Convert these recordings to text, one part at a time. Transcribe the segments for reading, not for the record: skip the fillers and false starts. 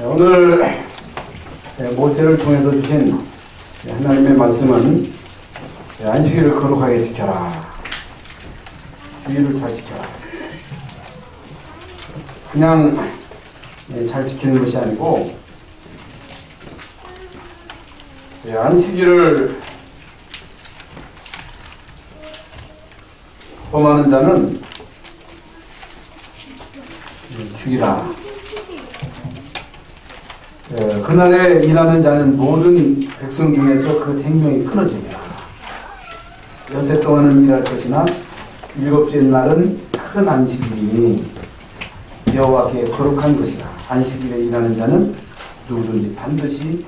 오늘 모세를 통해서 주신 하나님의 말씀은 안식일을 거룩하게 지켜라. 주의를 잘 지켜라. 그냥 잘 지키는 것이 아니고 안식일을 범하는 자는 죽이라. 그날에 일하는 자는 모든 백성 중에서 그 생명이 끊어지리라. 여세 동안은 일할 것이나 일곱째 날은 큰 안식일이니 여호와께 거룩한 것이라. 안식일에 일하는 자는 누구든지 반드시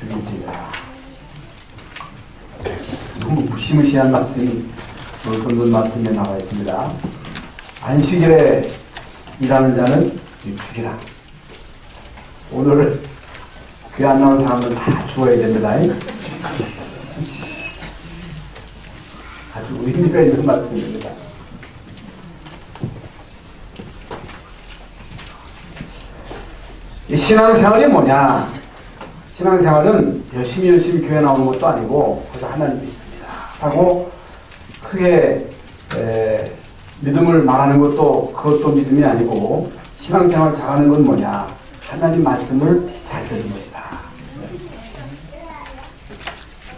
죽일지니라. 너무 무시무시한 말씀이 본문 말씀에 나와 있습니다. 안식일에 일하는 자는 죽이라. 오늘 귀 안 나온 사람은 다 죽어야 됩니다. 아주 의미가 있는 말씀입니다. 이 신앙생활이 뭐냐? 신앙생활은 열심히 교회 나오는 것도 아니고 그저 하나님 믿습니다 하고 크게 믿음을 말하는 것도 그것도 믿음이 아니고, 신앙생활 잘하는 건 뭐냐? 하나님 말씀을 잘 듣는 것이다.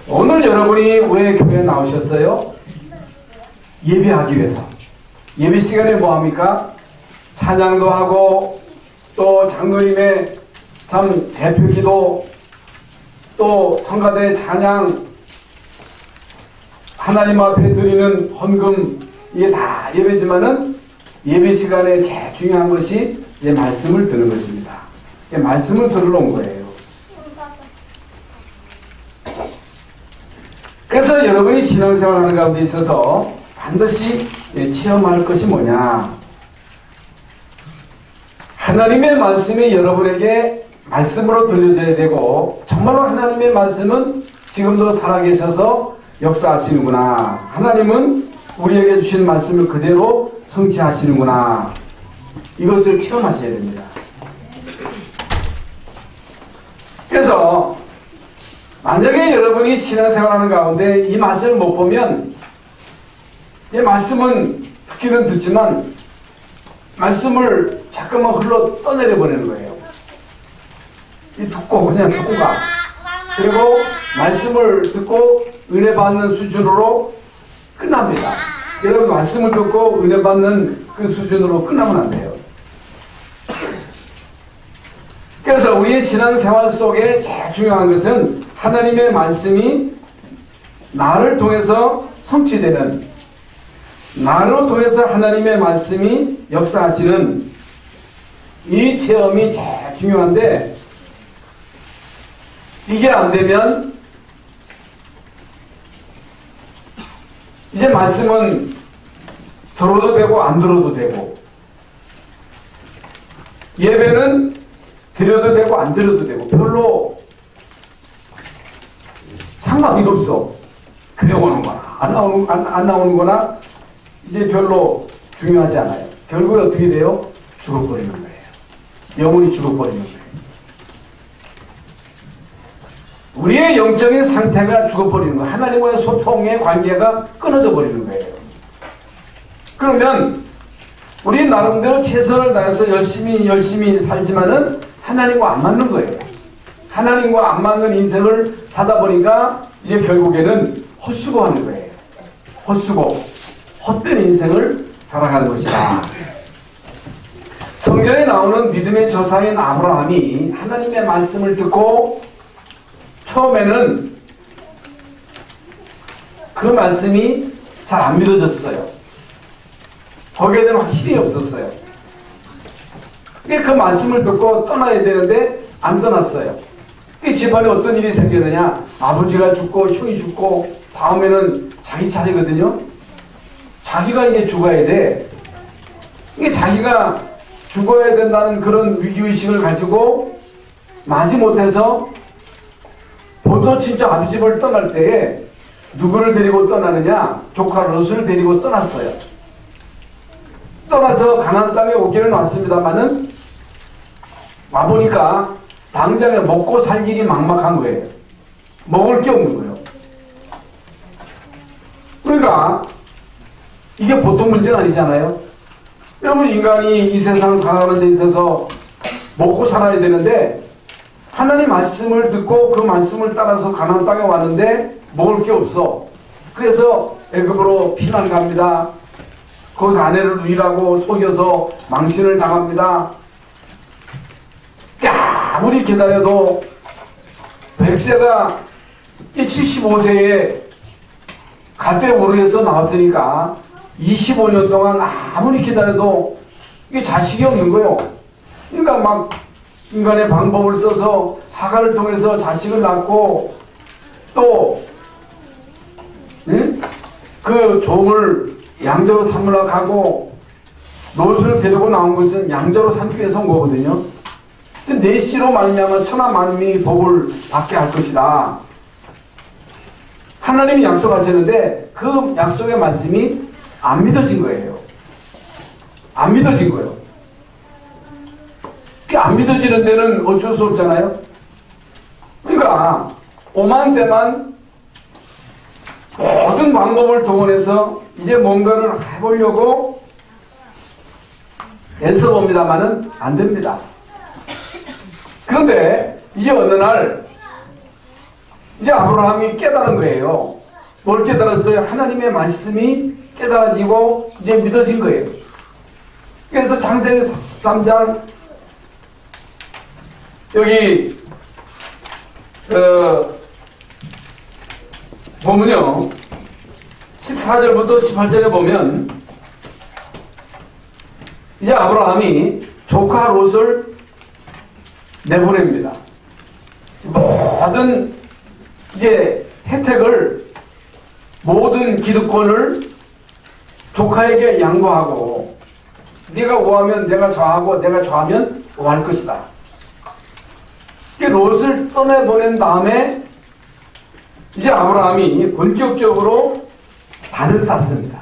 오늘 여러분이 왜 교회에 나오셨어요? 예배하기 위해서. 예배 시간에 뭐합니까? 찬양도 하고, 또 장로님의 참 대표기도, 또 성가대 찬양, 하나님 앞에 드리는 헌금, 이게 다 예배지만은 예배 시간에 제일 중요한 것이 이제 말씀을 듣는 것입니다. 말씀을 들으러 온 거예요. 그래서 여러분이 신앙생활 하는 가운데 있어서 반드시 체험할 것이 뭐냐? 하나님의 말씀이 여러분에게 말씀으로 들려져야 되고, 정말로 하나님의 말씀은 지금도 살아계셔서 역사하시는구나. 하나님은 우리에게 주신 말씀을 그대로 성취하시는구나. 이것을 체험하셔야 됩니다. 그래서 만약에 여러분이 신앙생활하는 가운데 이 말씀을 못 보면, 이 말씀은 듣기는 듣지만 말씀을 잠깐만 흘러 떠내려 버리는 거예요. 듣고 그냥 듣고 가. 그리고 말씀을 듣고 은혜 받는 수준으로 끝납니다. 여러분, 말씀을 듣고 은혜 받는 그 수준으로 끝나면 안 돼요. 그래서 우리의 신앙생활 속에 제일 중요한 것은 하나님의 말씀이 나를 통해서 성취되는, 나를 통해서 하나님의 말씀이 역사하시는 이 체험이 제일 중요한데, 이게 안 되면 이제 말씀은 들어도 되고 안 들어도 되고, 예배는 드려도 되고 안 드려도 되고 별로 상관이 없어. 교회 오는 거나 안 나오는 거나 이제 별로 중요하지 않아요. 결국에 어떻게 돼요? 죽어버리는 거예요. 영혼이 죽어버리는 거예요. 우리의 영적인 상태가 죽어버리는 거예요. 하나님과의 소통의 관계가 끊어져 버리는 거예요. 그러면 우리 나름대로 최선을 다해서 열심히 살지만은 하나님과 안 맞는 거예요. 하나님과 안 맞는 인생을 사다 보니까 이제 결국에는 헛수고 하는 거예요. 헛수고, 헛된 인생을 살아가는 것이다. 성경에 나오는 믿음의 조상인 아브라함이 하나님의 말씀을 듣고 처음에는 그 말씀이 잘 안 믿어졌어요. 거기에 대한 확신이 없었어요. 그 말씀을 듣고 떠나야 되는데 안 떠났어요. 집안에 어떤 일이 생기느냐? 아버지가 죽고 형이 죽고 다음에는 자기 차례거든요. 자기가 이제 죽어야 돼. 이게 자기가 죽어야 된다는 그런 위기의식을 가지고 마지못해서 보도 진짜 아버지 집을 떠날 때에 누구를 데리고 떠나느냐? 조카 롯을 데리고 떠났어요. 떠나서 가나안 땅에 오기는 왔습니다마는 와보니까 당장에 먹고 살 일이 막막한 거예요. 먹을 게 없는 거예요. 그러니까 이게 보통 문제가 아니잖아요. 여러분, 인간이 이 세상 살아가는 데 있어서 먹고 살아야 되는데 하나님 말씀을 듣고 그 말씀을 따라서 가나안 땅에 왔는데 먹을 게 없어. 그래서 애굽으로 피난 갑니다. 거기서 아내를 누이라고 속여서 망신을 당합니다. 아무리 기다려도 백세가 75세에 갓대 오르에서 나왔으니까 25년 동안 아무리 기다려도 이게 자식이 없는 거예요. 그러니까 막 인간의 방법을 써서 하갈을 통해서 자식을 낳고 또 그 종을 양자로 삼으려고 하고 롯을 데리고 나온 것은 양자로 삼기 위해서 온 거거든요. 내 씨로 말미암아 천하 만민이 복을 받게 할 것이다. 하나님이 약속하시는데 그 약속의 말씀이 안 믿어진 거예요. 안 믿어진 거예요. 그게 안 믿어지는 데는 어쩔 수 없잖아요. 그러니까 오만때만 모든 방법을 동원해서 이제 뭔가를 해보려고 애써봅니다만은 안 됩니다. 그런데 이제 어느 날 이제 아브라함이 깨달은 거예요. 뭘 깨달았어요? 하나님의 말씀이 깨달아지고 이제 믿어진 거예요. 그래서 창세기 13장 여기 보면요 14절부터 18절에 보면 이제 아브라함이 조카 롯을 내보냅니다. 모든 이제 혜택을 모든 기득권을 조카에게 양보하고 네가 오하면 내가 저하고 내가 저하면 오할 것이다. 롯을 떠내보낸 다음에 이제 아브라함이 본격적으로 단을 쌓습니다.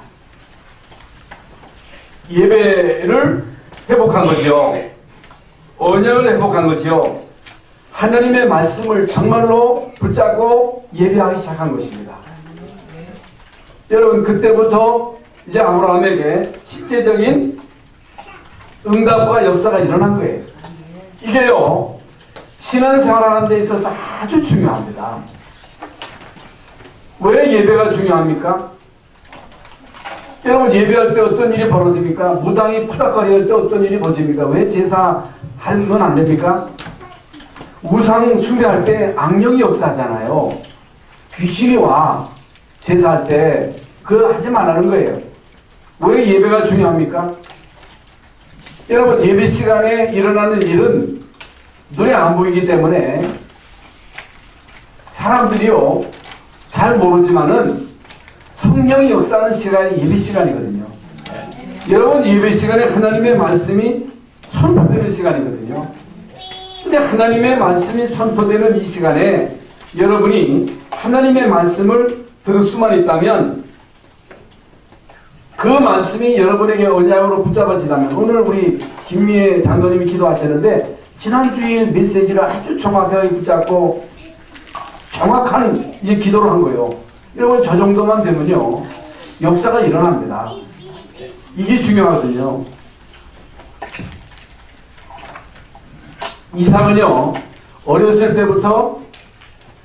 예배를 회복한 거죠. 언약을 회복한 거죠. 하나님의 말씀을 정말로 붙잡고 예배하기 시작한 것입니다. 여러분, 그때부터 이제 아브라함에게 실제적인 응답과 역사가 일어난 거예요. 이게요, 신앙생활하는 데 있어서 아주 중요합니다. 왜 예배가 중요합니까? 여러분, 예배할 때 어떤 일이 벌어집니까? 무당이 푸닥거리 할 때 어떤 일이 벌어집니까? 왜 제사 하면 안 됩니까? 우상 숭배할 때 악령이 역사하잖아요. 귀신이 와 제사할 때 그거 하지 말라는 거예요. 왜 예배가 중요합니까? 여러분, 예배 시간에 일어나는 일은 눈에 안 보이기 때문에 사람들이요 잘 모르지만은 성령이 역사하는 시간이 예배 시간이거든요. 여러분, 예배 시간에 하나님의 말씀이 선포되는 시간이거든요. 근데 하나님의 말씀이 선포되는 이 시간에 여러분이 하나님의 말씀을 들을 수만 있다면, 그 말씀이 여러분에게 언약으로 붙잡아지다면, 오늘 우리 김미애 장로님이 기도하셨는데 지난주일 메시지를 아주 정확하게 붙잡고 정확한 이 기도를 한 거예요. 여러분, 저 정도만 되면요 역사가 일어납니다. 이게 중요하거든요. 이삭은요 어렸을 때부터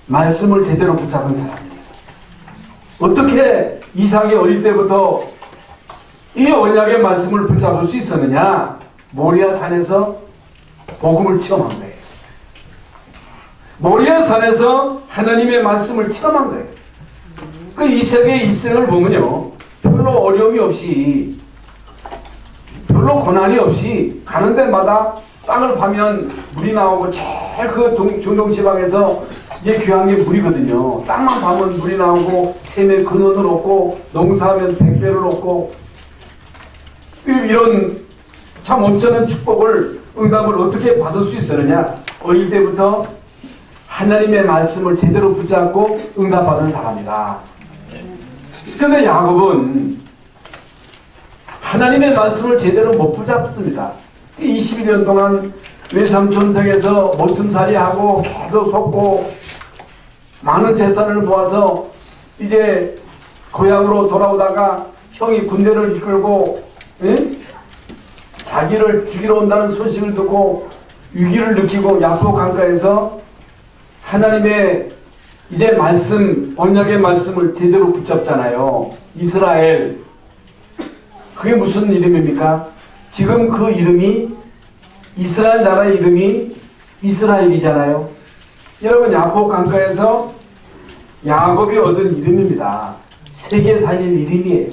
말씀을 제대로 붙잡은 사람입니다. 어떻게 이삭이 어릴 때부터 이 언약의 말씀을 붙잡을 수 있었느냐? 모리아 산에서 복음을 체험한 거예요. 모리아 산에서 하나님의 말씀을 체험한 거예요. 그 이삭의 일생을 보면요 별로 어려움이 없이, 별로 고난이 없이 가는 데마다 땅을 파면 물이 나오고, 제일 그 중동지방에서 이게 귀한 게 물이거든요. 땅만 파면 물이 나오고, 샘에 근원을 얻고, 농사하면 백배를 얻고, 이런 참 엄청난 축복을, 응답을 어떻게 받을 수 있었느냐? 어릴 때부터 하나님의 말씀을 제대로 붙잡고 응답받은 사람이다. 그런데 야곱은 하나님의 말씀을 제대로 못 붙잡습니다. 21년 동안 외삼촌 댁에서 목숨살이하고 계속 속고 많은 재산을 모아서 이제 고향으로 돌아오다가 형이 군대를 이끌고 자기를 죽이러 온다는 소식을 듣고 위기를 느끼고 야포 강가에서 하나님의 이제 말씀, 언약의 말씀을 제대로 붙잡잖아요. 이스라엘. 그게 무슨 이름입니까? 지금 그 이름이 이스라엘 나라의 이름이 이스라엘이잖아요. 여러분, 야포 강가에서 야곱이 얻은 이름입니다. 세계 살릴 이름이에요.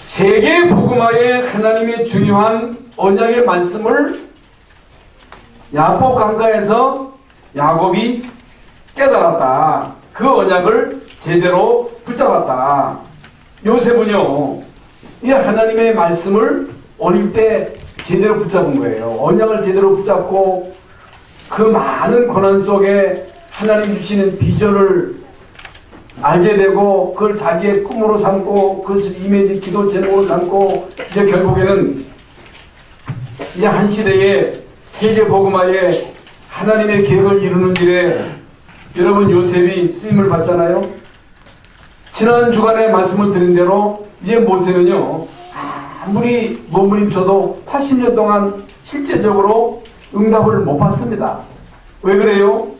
세계 복음화의 하나님의 중요한 언약의 말씀을 야포 강가에서 야곱이 깨달았다. 그 언약을 제대로 붙잡았다. 요셉은요, 이 하나님의 말씀을 어릴 때 제대로 붙잡은 거예요. 언약을 제대로 붙잡고 그 많은 고난 속에 하나님 주시는 비전을 알게 되고 그걸 자기의 꿈으로 삼고 그것을 이미지 기도 제목으로 삼고 이제 결국에는 이제 한 시대에 세계 복음화에 하나님의 계획을 이루는 일에 여러분 요셉이 쓰임을 받잖아요. 지난 주간에 말씀을 드린 대로 이제 모세는요, 아무리 몸부림쳐도 80년 동안 실제적으로 응답을 못 받습니다. 왜 그래요?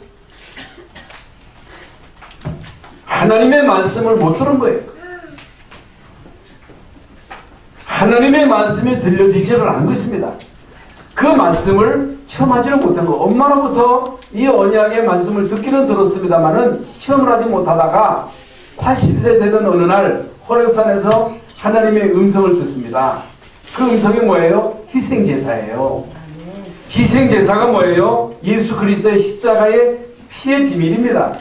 하나님의 말씀을 못 들은 거예요. 하나님의 말씀이 들려지지를 않은 것입니다. 그 말씀을 체험하지를 못한 거. 엄마로부터 이 언약의 말씀을 듣기는 들었습니다만은 체험을 하지 못하다가 80세 되던 어느 날 호렙산에서 하나님의 음성을 듣습니다. 그 음성이 뭐예요? 희생제사예요. 희생제사가 뭐예요? 예수 그리스도의 십자가의 피의 비밀입니다.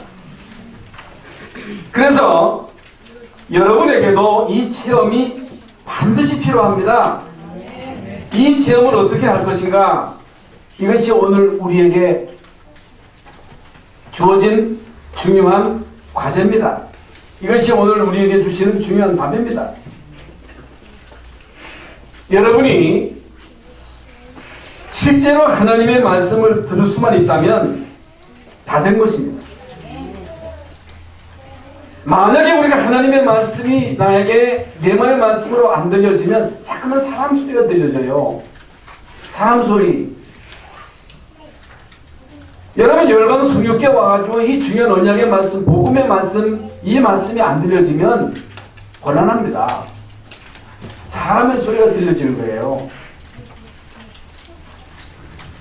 그래서 여러분에게도 이 체험이 반드시 필요합니다. 이 체험을 어떻게 할 것인가? 이것이 오늘 우리에게 주어진 중요한 과제입니다. 이것이 오늘 우리에게 주시는 중요한 답입니다. 여러분이 실제로 하나님의 말씀을 들을 수만 있다면 다 된 것입니다. 만약에 우리가 하나님의 말씀이 나에게 내 마음의 말씀으로 안 들려지면 자꾸만 사람 소리가 들려져요. 사람 소리. 여러분 열방 성육계 와가지고 이 중요한 언약의 말씀, 복음의 말씀, 이 말씀이 안 들려지면 곤란합니다. 사람의 소리가 들려지는 거예요.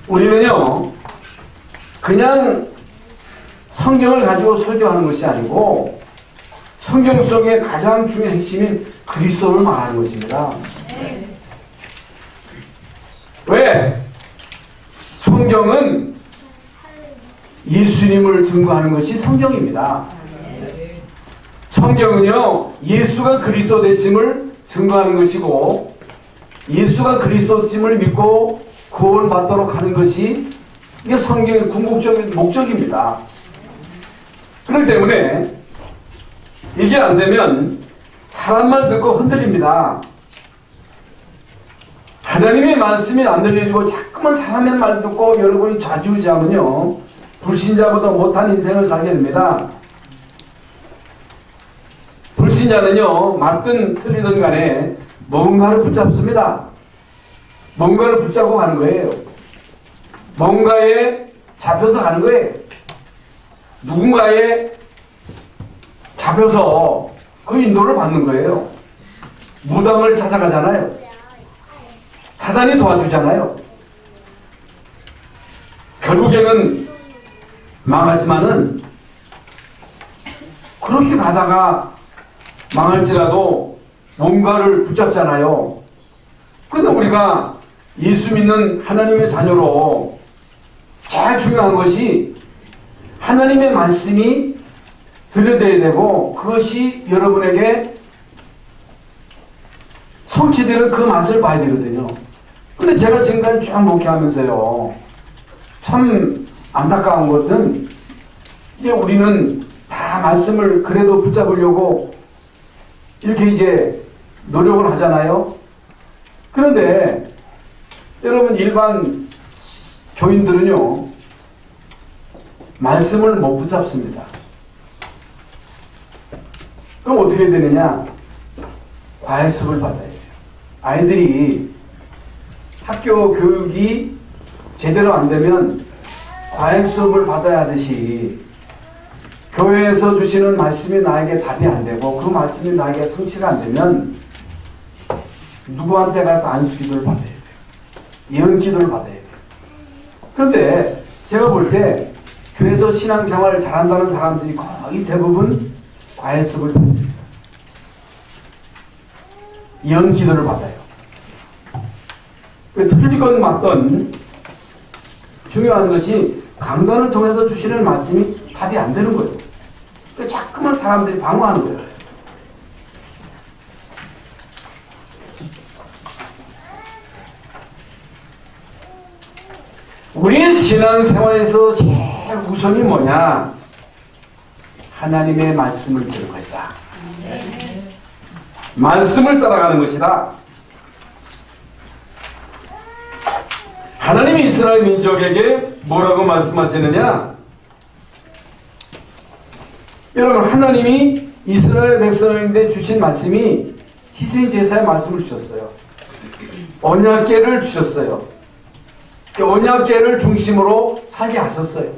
우리는요, 그냥 성경을 가지고 설교하는 것이 아니고 성경 속의 가장 중요한 핵심인 그리스도를 말하는 것입니다. 왜? 성경은 예수님을 증거하는 것이 성경입니다. 성경은요, 예수가 그리스도 되심을 증거하는 것이고 예수가 그리스도 되심을 믿고 구원받도록 하는 것이 이게 성경의 궁극적인 목적입니다. 그렇기 때문에 이게 안 되면 사람만 듣고 흔들립니다. 하나님의 말씀이 안 들려지고 자꾸만 사람의 말 듣고 여러분이 좌지우지하면요, 불신자보다 못한 인생을 살게 됩니다. 불신자는요, 맞든 틀리든 간에 뭔가를 붙잡습니다. 뭔가를 붙잡고 가는 거예요. 뭔가에 잡혀서 가는 거예요. 누군가에 잡혀서 그 인도를 받는 거예요. 무당을 찾아가잖아요. 사단이 도와주잖아요. 결국에는 망하지만은 그렇게 가다가 망할지라도 뭔가를 붙잡잖아요. 그런데 우리가 예수 믿는 하나님의 자녀로 제일 중요한 것이 하나님의 말씀이 들려져야 되고 그것이 여러분에게 성취되는 그 맛을 봐야 되거든요. 근데 제가 지금까지 쭉 목회하면서요, 참 안타까운 것은 이제 우리는 다 말씀을 그래도 붙잡으려고 이렇게 이제 노력을 하잖아요. 그런데 여러분 일반 교인들은요, 말씀을 못 붙잡습니다. 그럼 어떻게 해야 되느냐? 과외 수업을 받아야 돼요. 아이들이 학교 교육이 제대로 안 되면 과외 수업을 받아야 하듯이 교회에서 주시는 말씀이 나에게 답이 안 되고 그 말씀이 나에게 성취가 안 되면 누구한테 가서 안수기도를 받아야 돼요. 예언기도를 받아야 돼요. 그런데 제가 볼 때 교회에서 신앙생활을 잘한다는 사람들이 거의 대부분 과외 수업을 받습니다. 예언기도를 받아요. 틀리건 맞던 중요한 것이 강단을 통해서 주시는 말씀이 답이 안 되는 거예요. 자꾸만 사람들이 방어하는 거예요. 우리 신앙생활에서 제일 우선이 뭐냐? 하나님의 말씀을 들을 것이다. 말씀을 따라가는 것이다. 하나님이 이스라엘 민족에게 뭐라고 말씀하시느냐? 여러분, 하나님이 이스라엘 백성에게 주신 말씀이 희생제사의 말씀을 주셨어요. 언약궤를 주셨어요. 언약궤를 중심으로 살게 하셨어요.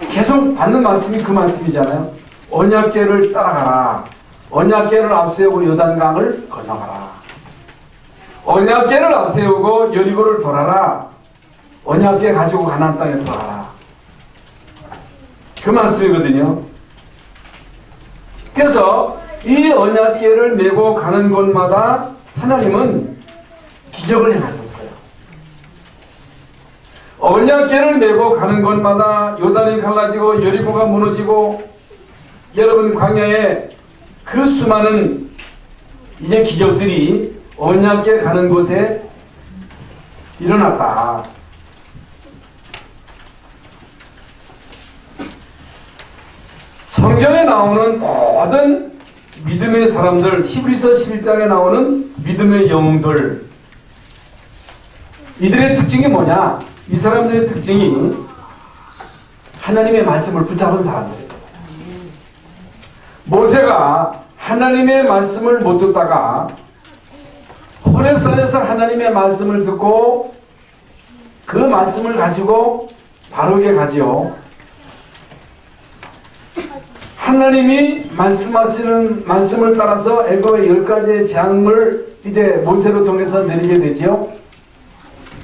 계속 받는 말씀이 그 말씀이잖아요. 언약궤를 따라가라. 언약궤를 앞세우고 요단강을 건너가라. 언약궤를 앞세우고 여리고를 돌아라. 언약궤 가지고 가나안 땅에 들어가라. 그 말씀이거든요. 그래서 이 언약궤를 메고 가는 곳마다 하나님은 기적을 행하셨어요. 언약궤를 메고 가는 곳마다 요단이 갈라지고 여리고가 무너지고 여러분 광야에 그 수많은 이제 기적들이 언약궤 가는 곳에 일어났다. 성경에 나오는 모든 믿음의 사람들, 히브리서 11장에 나오는 믿음의 영웅들, 이들의 특징이 뭐냐? 이 사람들의 특징이 하나님의 말씀을 붙잡은 사람들이에요. 모세가 하나님의 말씀을 못 듣다가 호렙산에서 하나님의 말씀을 듣고 그 말씀을 가지고 바로에게 가지요. 하나님이 말씀하시는 말씀을 따라서 애굽의 10가지의 재앙을 이제 모세로 통해서 내리게 되지요.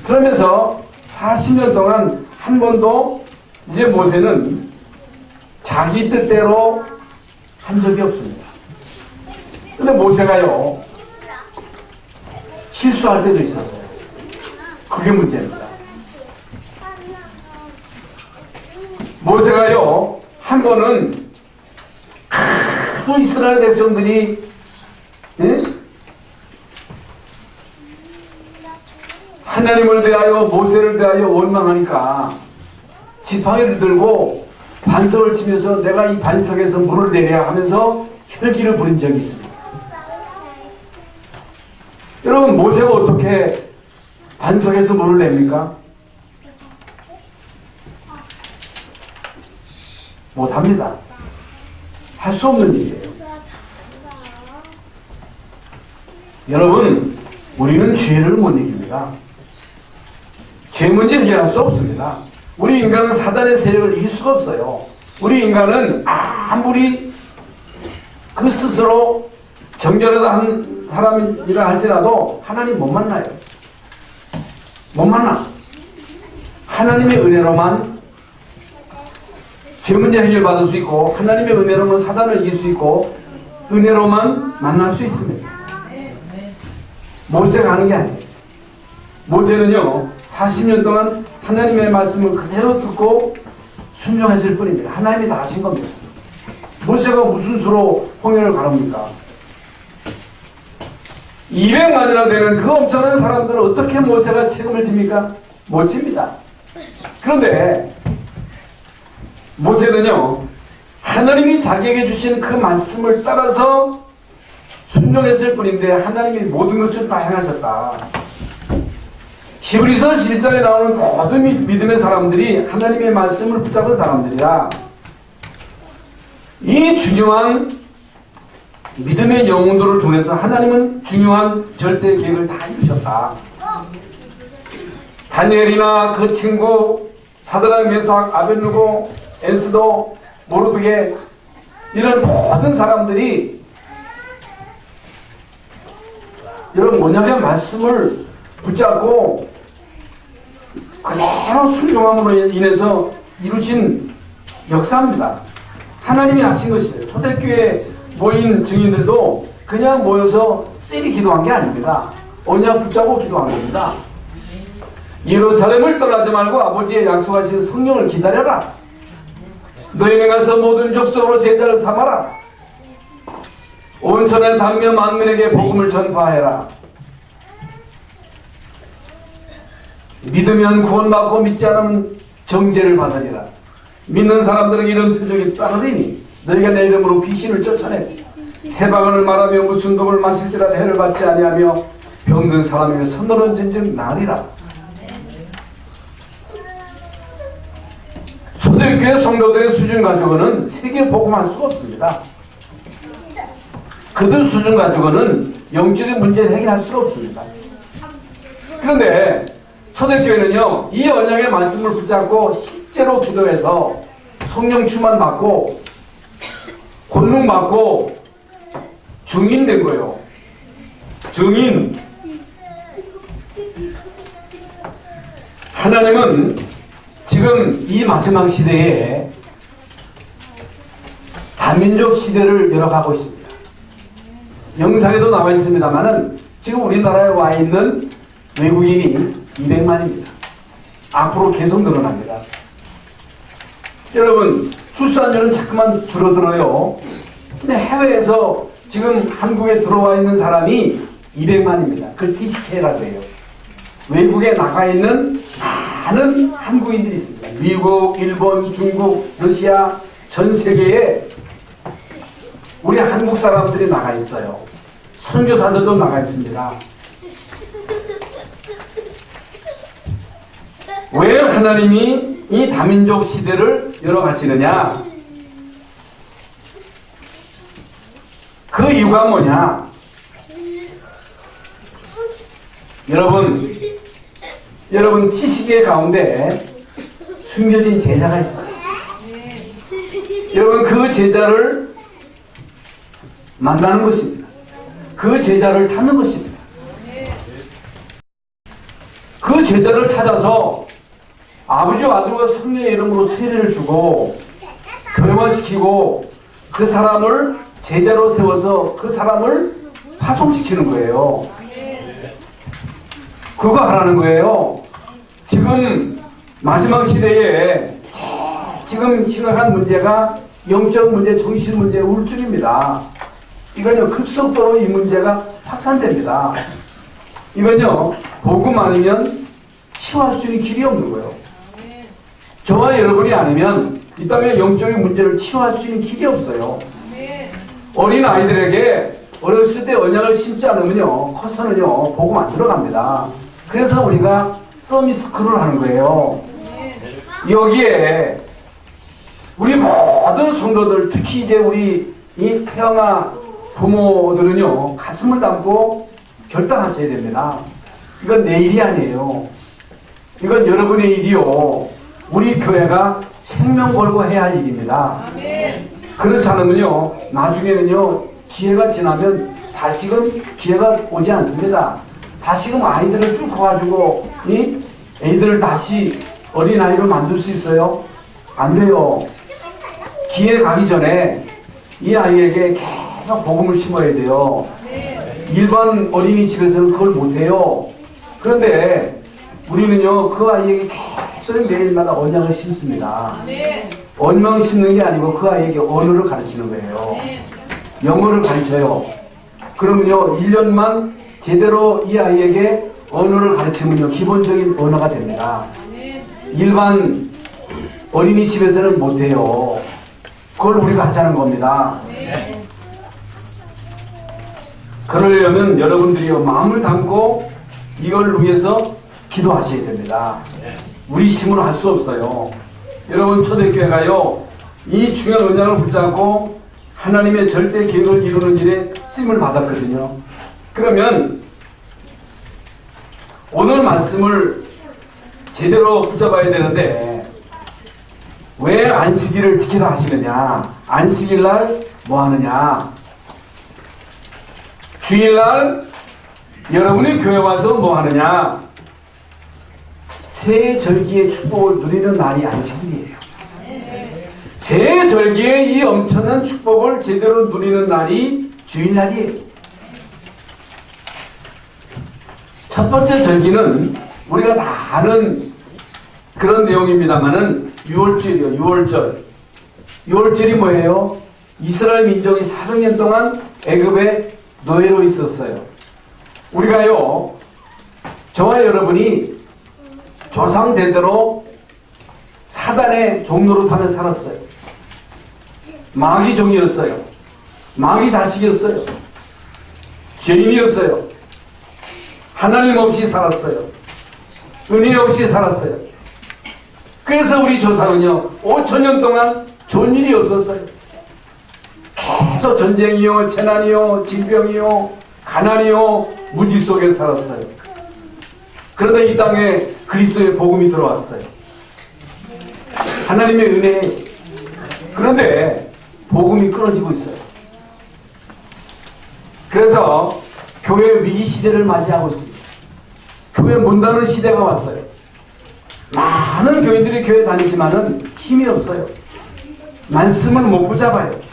그러면서 40년 동안 한 번도 이제 모세는 자기 뜻대로 한 적이 없습니다. 근데 모세가요, 실수할 때도 있었어요. 그게 문제입니다. 모세가요, 한 번은 또 이스라엘 백성들이 하나님을 대하여 모세를 대하여 원망하니까 지팡이를 들고 반석을 치면서 내가 이 반석에서 물을 내려야 하면서 혈기를 부린 적이 있습니다. 여러분, 모세가 어떻게 반석에서 물을 냅니까? 못합니다. 할 수 없는 일이에요. 여러분, 우리는 죄를 못 이깁니다. 죄 문제 해결할 수 없습니다. 우리 인간은 사단의 세력을 이길 수가 없어요. 우리 인간은 아무리 그 스스로 정결하다 사람이라 할지라도 하나님 못 만나요. 못 만나. 하나님의 은혜로만 죄 문제 해결받을 수 있고 하나님의 은혜로만 사단을 이길 수 있고 은혜로만 만날 수 있습니다. 모세가 하는 게 아니에요. 모세는요 40년 동안 하나님의 말씀을 그대로 듣고 순종했을 뿐입니다. 하나님이 다 하신 겁니다. 모세가 무슨 수로 홍해를 가릅니까? 200만이나 되는 그 엄청난 사람들을 어떻게 모세가 책임을 집니까? 못 집니다. 그런데 모세는요 하나님이 자기에게 주신 그 말씀을 따라서 순종했을 뿐인데 하나님이 모든 것을 다 행하셨다. 히브리서 7장에 나오는 모든 믿음의 사람들이 하나님의 말씀을 붙잡은 사람들이라. 이 중요한 믿음의 영혼들을 통해서 하나님은 중요한 절대 계획을 다 이루셨다. 다니엘이나 그 친구 사드락, 메삭, 아벳느고, 엔스도, 모르드게 이런 모든 사람들이 여러분 언약의 말씀을 붙잡고 그대로 순종함으로 인해서 이루어진 역사입니다. 하나님이 하신 것이에요. 초대교회 모인 증인들도 그냥 모여서 쎄리 기도한 게 아닙니다. 언약 붙잡고 기도한 겁니다. 예루살렘을 떠나지 말고 아버지의 약속하신 성령을 기다려라. 너희는 가서 모든 족속으로 제자를 삼아라. 온천의 단면 만민에게 복음을 전파해라. 믿으면 구원받고 믿지 않으면 정죄를 받으리라. 믿는 사람들에게 이런 표적이 따르리니 너희가 내 이름으로 귀신을 쫓아내 새바간을 말하며 무슨 독을 마실지라도 해를 받지 아니하며 병든 사람에게 손을 얹은즉 나으리라. 초대교회 성도들의 수준 가지고는 세계 복음할 수가 없습니다. 그들 수준 가지고는 영적인 문제를 해결할 수가 없습니다. 그런데 초대교회는요, 이 언약의 말씀을 붙잡고 실제로 기도해서 성령 충만 받고 권능 받고 증인된 거예요. 증인. 하나님은 지금 이 마지막 시대에 다민족 시대를 열어가고 있습니다. 영상에도 나와 있습니다만은 지금 우리나라에 와 있는 외국인이 200만입니다. 앞으로 계속 늘어납니다. 여러분, 출산율은 자꾸만 줄어들어요. 근데 해외에서 지금 한국에 들어와 있는 사람이 200만입니다. 그걸 DCK라고 해요. 외국에 나가 있는 많은 한국인들이 있습니다. 미국, 일본, 중국, 러시아, 전 세계에 우리 한국 사람들이 나가 있어요. 선교사들도 나가 있습니다. 왜 하나님이 이 다민족 시대를 열어가시느냐? 그 이유가 뭐냐? 여러분 티시계 가운데 숨겨진 제자가 있어요. 여러분 그 제자를 만나는 것입니다. 그 제자를 찾는 것입니다. 그 제자를 찾아서 아버지와 아들과 성령의 이름으로 세례를 주고 교회화시키고 그 사람을 제자로 세워서 그 사람을 파송시키는 거예요. 그거 하라는 거예요. 지금 마지막 시대에 지금 심각한 문제가 영적 문제, 정신 문제, 우울증입니다. 이건요 급속도로 이 문제가 확산됩니다. 이건요 복음 아니면 치유할 수 있는 길이 없는 거예요. 저와 여러분이 아니면 이 땅의 영적인 문제를 치유할 수 있는 길이 없어요. 어린 아이들에게 어렸을 때 언약을 심지 않으면요 커서는요 복음 안 들어갑니다. 그래서 우리가 서미스쿨을 하는 거예요. 여기에 우리 모든 성도들, 특히 이제 우리 이 태영아 부모들은요 가슴을 담고 결단하셔야 됩니다. 이건 내 일이 아니에요. 이건 여러분의 일이요. 우리 교회가 생명 걸고 해야 할 일입니다. 그렇지 않으면요 나중에는요 기회가 지나면 다시금 기회가 오지 않습니다. 다시금 아이들을 쭉 커가지고 이 애들을 다시 어린아이로 만들 수 있어요? 안 돼요. 기회 가기 전에 이 아이에게 계속 복음을 심어야 돼요. 일반 어린이집에서는 그걸 못해요. 그런데 우리는요 그 아이에게 계속 매일마다 언약을 심습니다. 언명 심는 게 아니고 그 아이에게 언어를 가르치는 거예요. 영어를 가르쳐요. 그러면요 1년만 제대로 이 아이에게 언어를 가르치면요 기본적인 언어가 됩니다. 일반 어린이집에서는 못해요. 그걸 우리가 하자는 겁니다. 그러려면 여러분들이요 마음을 담고 이걸 위해서 기도하셔야 됩니다. 우리 힘으로 할 수 없어요. 여러분, 초대교회가요, 이 중요한 언약을 붙잡고 하나님의 절대 계획을 이루는 일에 쓰임을 받았거든요. 그러면 오늘 말씀을 제대로 붙잡아야 되는데, 왜 안식일을 지키라 하시느냐? 안식일 날 뭐 하느냐? 주일날 여러분이 교회 와서 뭐 하느냐? 새 절기의 축복을 누리는 날이 안식일이에요. 새 절기의 이 엄청난 축복을 제대로 누리는 날이 주일날이에요. 첫 번째 절기는 우리가 다 아는 그런 내용입니다만은 유월절이요. 유월절. 유월절이 뭐예요? 이스라엘 민족이 400년 동안 애굽에 노예로 있었어요. 우리가요, 저와 여러분이 조상대대로 사단의 종노릇하며 살았어요. 마귀 종이었어요. 마귀 자식이었어요. 죄인이었어요. 하나님 없이 살았어요. 은혜 없이 살았어요. 그래서 우리 조상은요, 5천년 동안 좋은 일이 없었어요. 계속 전쟁이요, 재난이요, 질병이요, 가난이요, 무지 속에 살았어요. 그런데 이 땅에 그리스도의 복음이 들어왔어요. 하나님의 은혜. 그런데 복음이 끊어지고 있어요. 그래서 교회 위기 시대를 맞이하고 있습니다. 교회 문 닫는 시대가 왔어요. 많은 교인들이 교회 다니지만은 힘이 없어요. 말씀을 못 붙잡아요.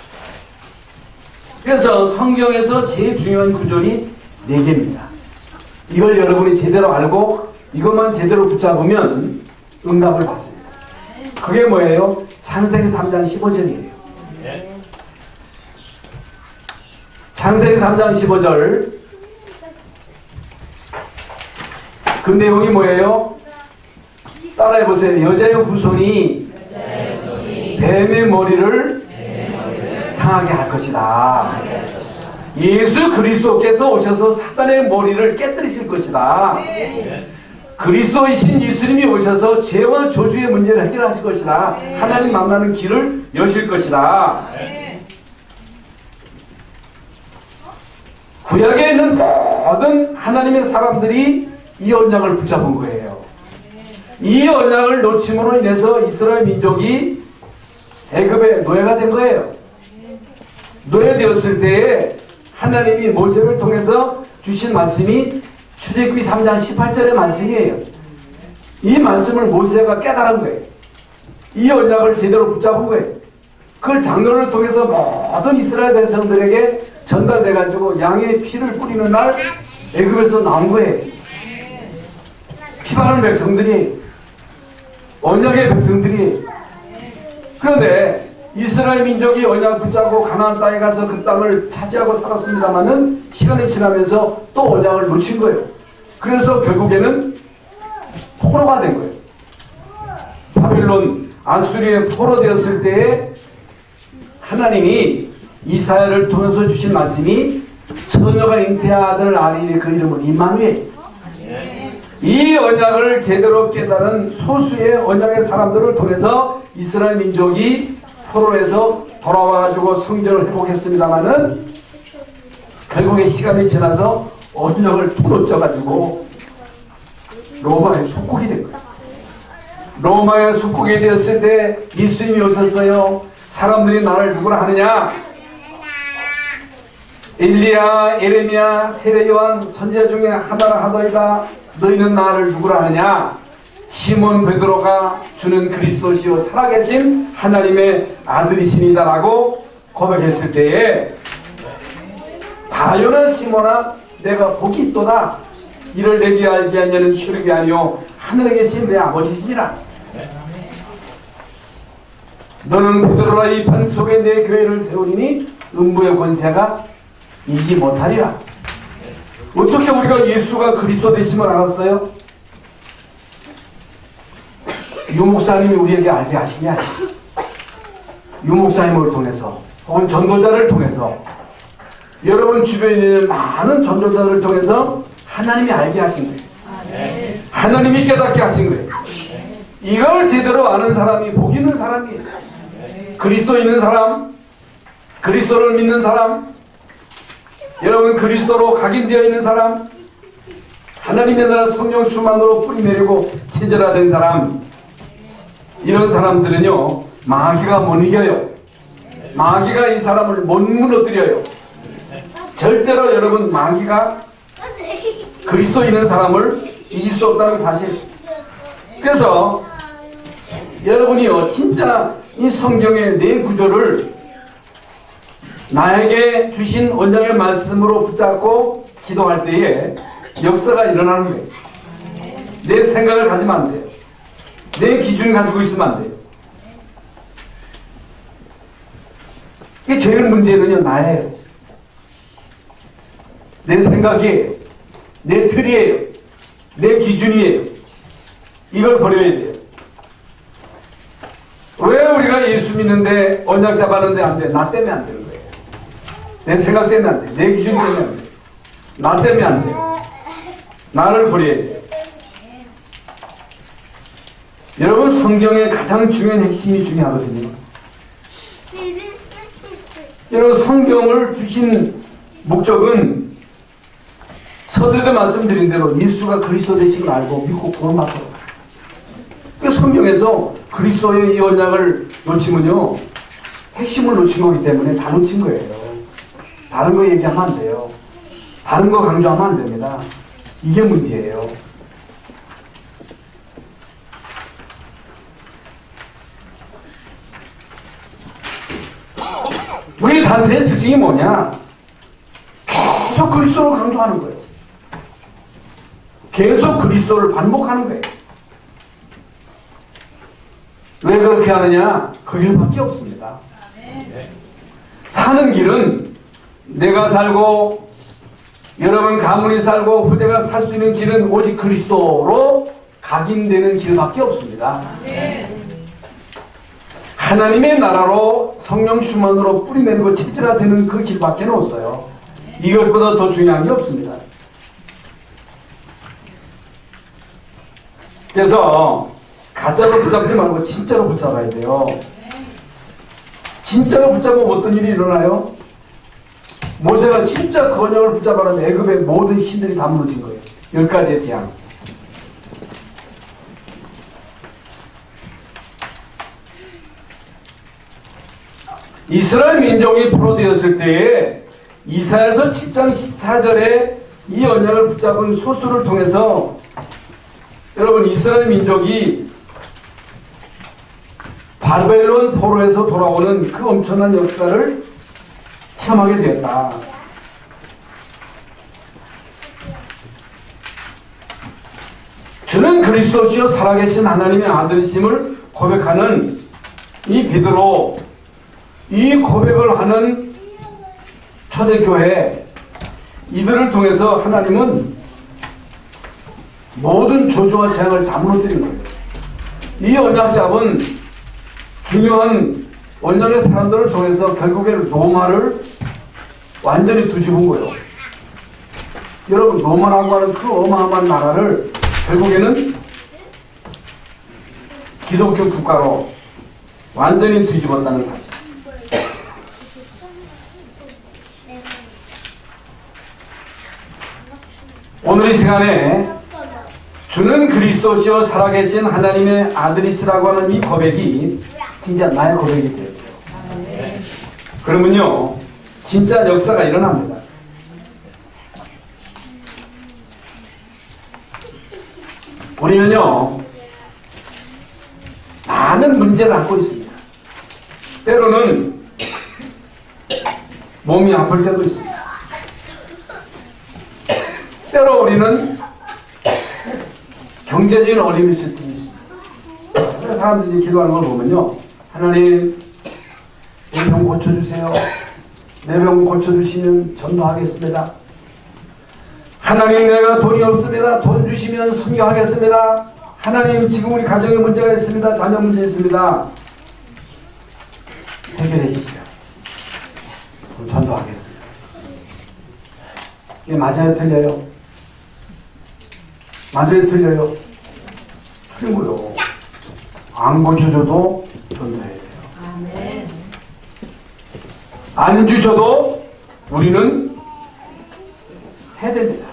그래서 성경에서 제일 중요한 구절이 4개입니다. 이걸 여러분이 제대로 알고 이것만 제대로 붙잡으면 응답을 받습니다. 그게 뭐예요? 창세기 3장 15절이에요. 창세기 3장 15절. 그 내용이 뭐예요? 따라해보세요. 여자의 후손이 뱀의 머리를 상하게 할 것이다. 예수 그리스도께서 오셔서 사단의 머리를 깨뜨리실 것이다. 그리스도이신 예수님이 오셔서 죄와 저주의 문제를 해결하실 것이다. 하나님 만나는 길을 여실 것이다. 구약에 있는 모든 하나님의 사람들이 이 언약을 붙잡은 거예요. 이 언약을 놓침으로 인해서 이스라엘 민족이 애굽의 노예가 된 거예요. 노예되었을 때에 하나님이 모세를 통해서 주신 말씀이 출애굽기 3장 18절의 말씀이에요. 이 말씀을 모세가 깨달은 거예요. 이 언약을 제대로 붙잡은 거예요. 그걸 장로를 통해서 모든 이스라엘 백성들에게 전달돼가지고 양의 피를 뿌리는 날 애굽에서 나온 거예요. 피 바른 백성들이, 언약의 백성들이. 그런데 이스라엘 민족이 언약 붙잡고 가나안 땅에 가서 그 땅을 차지하고 살았습니다마는 시간이 지나면서 또 언약을 놓친 거예요. 그래서 결국에는 포로가 된 거예요. 바빌론, 아수리에 포로되었을 때에 하나님이 이사야를 통해서 주신 말씀이 처녀가 잉태한 아들 아리니 그 이름은 임마누엘. 이 언약을 제대로 깨달은 소수의 언약의 사람들을 통해서 이스라엘 민족이 포로에서 돌아와가지고 성전을 회복했습니다마는 결국에 시간이 지나서 언약을 풀어져가지고 로마의 속국이 된 거예요. 로마의 속국이 되었을 때 예수님이 오셨어요. 사람들이 나를 누구라 하느냐? 엘리야, 예레미야, 세례 요한 선지자 중에 하나라 하더이다. 너희는 나를 누구라 하느냐? 시몬 베드로가 주는 그리스도시요 살아계신 하나님의 아들이시니다 라고 고백했을 때에 바요나 시몬아 내가 복이 있도다. 이를 내게 알게 한 자는 슈르기 아니요 하늘에 계신 내 아버지시니라. 너는 베드로라 이 판 속에 내 교회를 세우리니 음부의 권세가 이기 못하리라. 어떻게 우리가 예수가 그리스도 되심을 알았어요? 유 목사님이 우리에게 알게 하신 게 아니에요. 유 목사님을 통해서 혹은 전도자를 통해서 여러분 주변에 있는 많은 전도자를 통해서 하나님이 알게 하신 거예요. 하나님이 깨닫게 하신 거예요. 이걸 제대로 아는 사람이 복 있는 사람이에요. 그리스도 있는 사람, 그리스도를 믿는 사람, 여러분 그리스도로 각인되어 있는 사람, 하나님의 나라 성령 충만으로 뿌리내리고 체질화된 사람, 이런 사람들은요 마귀가 못 이겨요. 마귀가 이 사람을 못 무너뜨려요. 절대로 여러분 마귀가 그리스도 있는 사람을 이길 수 없다는 사실. 그래서 여러분이요 진짜 이 성경의 내 구조를 나에게 주신 언약의 말씀으로 붙잡고 기도할 때에 역사가 일어나는 거예요. 내 생각을 가지면 안 돼요. 내 기준 가지고 있으면 안 돼요. 이게 제일 문제는요 나예요. 내 생각이에요. 내 틀이에요. 내 기준이에요. 이걸 버려야 돼요. 왜 우리가 예수 믿는데 언약 잡았는데 안 돼? 나 때문에 안 되는 거예요. 내 생각 때문에 안 돼. 내 기준 때문에 안 돼. 나 때문에 안 돼. 나를 버려야 돼요. 여러분 성경의 가장 중요한 핵심이 중요하거든요. 여러분 성경을 주신 목적은 서두에도 말씀드린 대로 예수가 그리스도 되신 걸 알고 믿고 구원받도록. 그러니까 성경에서 그리스도의 이 언약을 놓치면요 핵심을 놓친 거기 때문에 다 놓친 거예요. 다른 거 얘기하면 안 돼요. 다른 거 강조하면 안 됩니다. 이게 문제예요. 우리 단체의 특징이 뭐냐? 계속 그리스도를 강조하는 거예요. 계속 그리스도를 반복하는 거예요. 왜 그렇게 하느냐? 그 길밖에 없습니다. 사는 길은 내가 살고 여러분 가문이 살고 후대가 살 수 있는 길은 오직 그리스도로 각인되는 길밖에 없습니다. 하나님의 나라로 성령 충만으로 뿌리내리고 집절화되는 그 길밖에 없어요. 이것보다 더 중요한 게 없습니다. 그래서 가짜로 붙잡지 말고 진짜로 붙잡아야 돼요. 진짜로 붙잡으면 어떤 일이 일어나요? 모세가 진짜 그 언약을 붙잡아는 애굽의 모든 신들이 다 무너진 거예요. 10가지의 재앙. 이스라엘 민족이 포로되었을 때에 이사야서 7장 14절에 이 언약을 붙잡은 소수를 통해서 여러분 이스라엘 민족이 바벨론 포로에서 돌아오는 그 엄청난 역사를 체험하게 되었다. 주는 그리스도시요 살아계신 하나님의 아들이심을 고백하는 이 베드로, 이 고백을 하는 초대교회, 이들을 통해서 하나님은 모든 저주와 재앙을 다 무너뜨린 거예요. 이 언약 잡은 중요한 언약의 사람들을 통해서 결국에는 로마를 완전히 뒤집은 거예요. 여러분 로마라고 하는 그 어마어마한 나라를 결국에는 기독교 국가로 완전히 뒤집었다는 사실. 오늘 이 시간에 주는 그리스도시요 살아계신 하나님의 아들이시라고 하는 이 고백이 진짜 나의 고백이 돼요. 그러면요 진짜 역사가 일어납니다. 우리는요 많은 문제를 안고 있습니다. 때로는 몸이 아플 때도 있습니다. 때로 우리는 경제적인 어려움이 있을 때도 있습니다. 사람들이 기도하는 걸 보면요 하나님 내 병 고쳐주세요. 내 병 고쳐주시면 전도하겠습니다. 하나님 내가 돈이 없습니다. 돈 주시면 선교하겠습니다. 하나님 지금 우리 가정에 문제가 있습니다. 자녀 문제 있습니다. 해결해 주세요. 그럼 전도하겠습니다. 이게 맞아요 틀려요? 맞아요 틀려요? 그리고요, 안 고쳐줘도 던져야 돼요. 안 주셔도 우리는 해야 됩니다.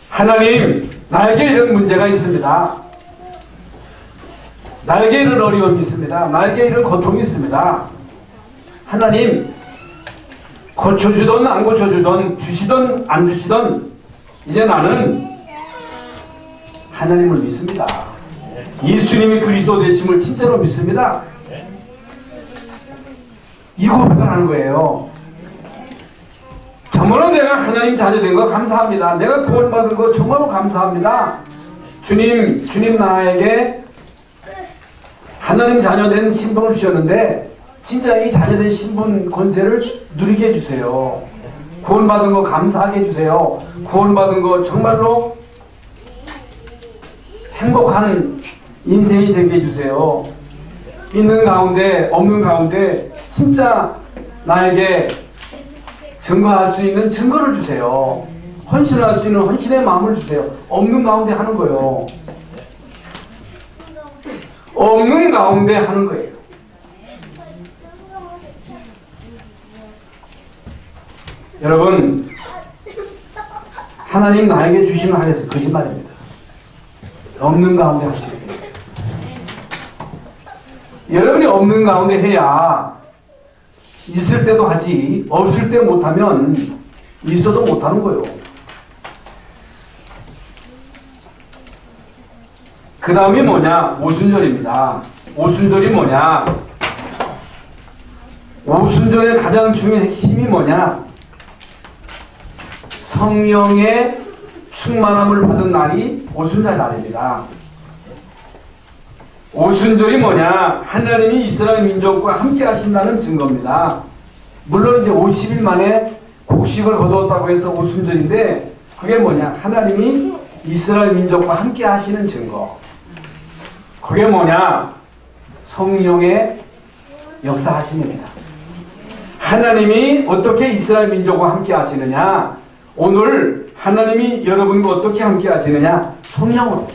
하나님, 나에게 이런 문제가 있습니다. 나에게 이런 어려움이 있습니다. 나에게 이런 고통이 있습니다. 하나님, 고쳐주든 안 고쳐주든 주시든 안 주시든 이제 나는 하나님을 믿습니다. 예수님이 그리스도 되심을 진짜로 믿습니다. 이 고백을 하는 거예요. 정말로 내가 하나님 자녀 된 거 감사합니다. 내가 구원받은 거 정말로 감사합니다. 주님 나에게 하나님 자녀 된 신분을 주셨는데 진짜 이 자녀 된 신분 권세를 누리게 해주세요. 구원받은 거 감사하게 해주세요. 구원받은 거 정말로 행복한 인생이 되게 해주세요. 있는 가운데 없는 가운데 진짜 나에게 증거할 수 있는 증거를 주세요. 헌신할 수 있는 헌신의 마음을 주세요. 없는 가운데 하는 거예요. 없는 가운데 하는 거예요. 여러분, 하나님 나에게 주시면 하겠어요. 거짓말입니다. 없는 가운데 할 수 있어요. 여러분이 없는 가운데 해야 있을 때도 하지, 없을 때 못하면 있어도 못하는 거예요. 그 다음이 뭐냐? 오순절입니다. 오순절이 뭐냐? 오순절의 가장 중요한 핵심이 뭐냐? 성령의 충만함을 받은 날이 오순절 날입니다. 오순절이 뭐냐? 하나님이 이스라엘 민족과 함께 하신다는 증거입니다. 물론 이제 50일 만에 곡식을 거두었다고 해서 오순절인데 그게 뭐냐? 하나님이 이스라엘 민족과 함께 하시는 증거. 그게 뭐냐? 성령의 역사하심입니다. 하나님이 어떻게 이스라엘 민족과 함께 하시느냐? 오늘 하나님이 여러분과 어떻게 함께 하시느냐? 성령으로.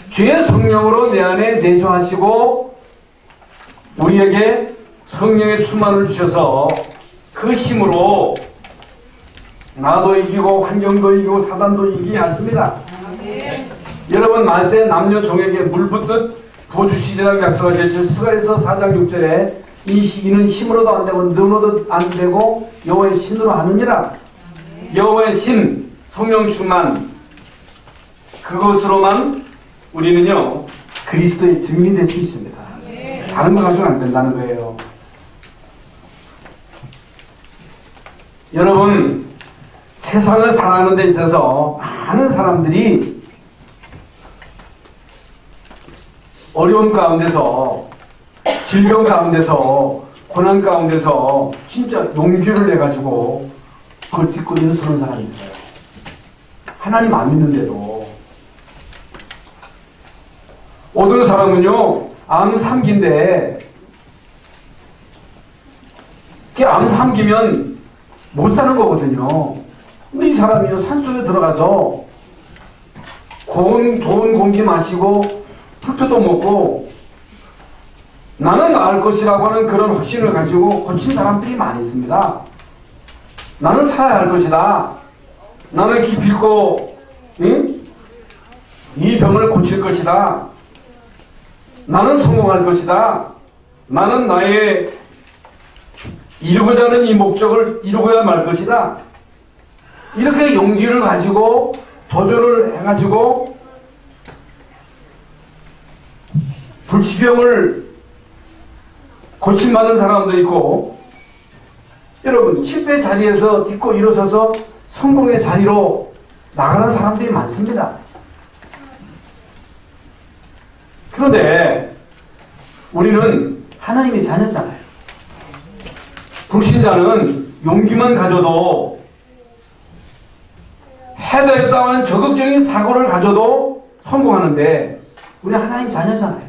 주의 성령으로 내 안에 내주하시고 우리에게 성령의 충만을 주셔서 그 힘으로 나도 이기고 환경도 이기고 사단도 이기게 하십니다. 여러분, 만세 남녀 종에게 물 붓듯 부어주시리라고 약속하셨죠. 스가랴서 4장 6절에 이는 힘으로도 안 되고 능으로도 안 되고 여호와의 신으로 하느니라. 여호와의 신, 성령 충만, 그것으로만 우리는요 그리스도의 증인이 될 수 있습니다. 다른 거 가지고는 안 된다는 거예요. 여러분, 세상을 살아가는 데 있어서 많은 사람들이 어려움 가운데서, 질병 가운데서, 고난 가운데서 진짜 용기를 내가지고 그걸 딛고 일어서는 사람이 있어요. 하나님 안 믿는데도. 어떤 사람은요 암 3기인데 암 3기면 못 사는 거거든요. 근데 이 사람이요 산속에 들어가서 좋은 공기 마시고 풀도 먹고 나는 나을 것이라고 하는 그런 확신을 가지고 고친 사람들이 많이 있습니다. 나는 살아야 할 것이다. 나는 기필코 이 병을 고칠 것이다. 나는 성공할 것이다. 나는 나의 이루고자 하는 이 목적을 이루고야 말 것이다. 이렇게 용기를 가지고 도전을 해가지고 불치병을 고침받는 사람도 있고, 여러분 실패 자리에서 딛고 일어서서 성공의 자리로 나가는 사람들이 많습니다. 그런데 우리는 하나님의 자녀잖아요. 불신자는 용기만 가져도, 해야겠다고 하는 적극적인 사고를 가져도 성공하는데 우리 하나님 자녀잖아요.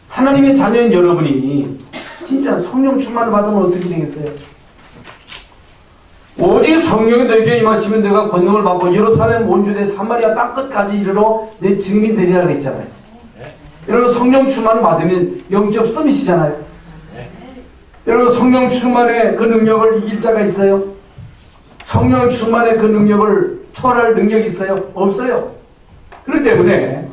하나님의 자녀인 여러분이 진짜 성령 충만을 받으면 어떻게 되겠어요? 오직 성령이 너에게 임하시면 내가 권능을 받고 예루살렘 온 유대 사마리아 땅 끝까지 이르러 내 증인이 되리라 그랬잖아요. 여러분 성령 충만 받으면 영적 서밋이잖아요. 여러분 성령 충만의 그 능력을 이길 자가 있어요? 성령 충만의 그 능력을 초월할 능력이 있어요? 없어요. 그렇기 때문에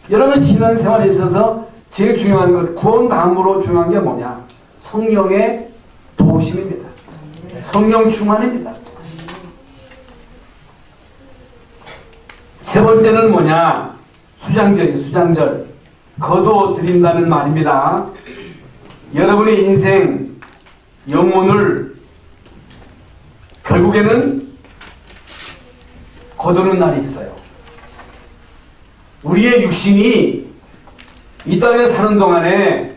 여러분 신앙생활에 있어서 제일 중요한 것, 구원 다음으로 중요한 게 뭐냐? 성령의 도우심입니다. 성령 충만입니다. 세 번째는 뭐냐? 수장절이에요. 수장절. 거두어 드린다는 말입니다. 여러분의 인생, 영혼을 결국에는 거두는 날이 있어요. 우리의 육신이 이 땅에 사는 동안에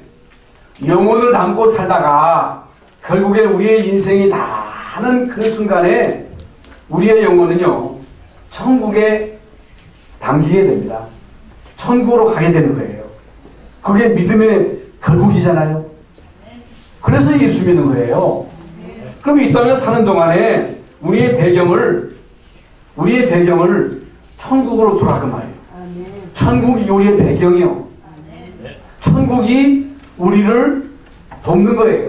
영혼을 담고 살다가 결국에 우리의 인생이 다 하는 그 순간에 우리의 영혼은요, 천국에 담기게 됩니다. 천국으로 가게 되는 거예요. 그게 믿음의 결국이잖아요. 그래서 예수 믿는 거예요. 그럼 이 땅에 사는 동안에 우리의 배경을 천국으로 두라 그 말이에요. 천국이 우리의 배경이요. 천국이 우리를 돕는 거예요.